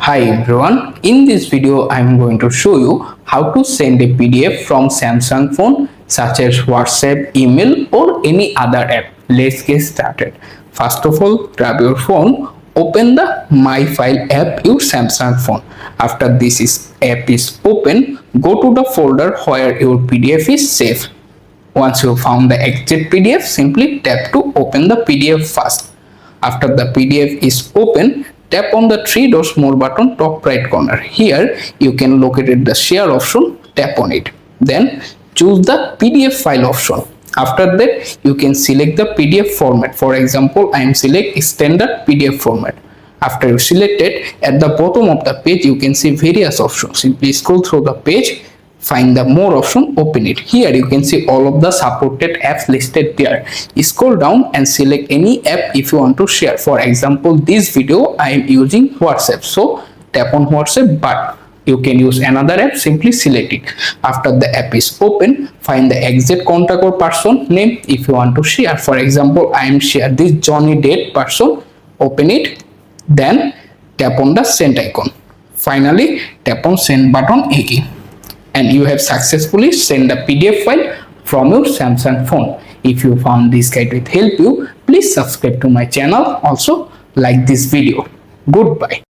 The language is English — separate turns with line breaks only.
Hi everyone, in this video I am going to show you how to send a PDF from Samsung phone such as WhatsApp, email or any other app. Let's get started. First of all, grab your phone, open the My File app your Samsung phone. After this app is open, go to the folder where your PDF is saved. Once you found the exact PDF, simply tap to open the PDF first. After the PDF is open, tap on the three dots more button top right corner. Here you can locate the share option, tap on it. Then choose the PDF file option. After that you can select the PDF format. For example, I am select standard PDF format. After you select it, at the bottom of the page you can see various options. Simply scroll through the page, find the more option, open it. Here you can see all of the supported apps listed there. Scroll down and select any app if you want to share. For example, this video I am using WhatsApp, so tap on WhatsApp, but you can use another app, simply select it. After the app is open, find the exact contact or person name if you want to share. For example, I am share this Johnny Date person, open it, then tap on the send icon. Finally tap on send button again, and you have successfully sent the PDF file from your Samsung phone. If you found this guide will help you, please subscribe to my channel. Also like this video. Goodbye.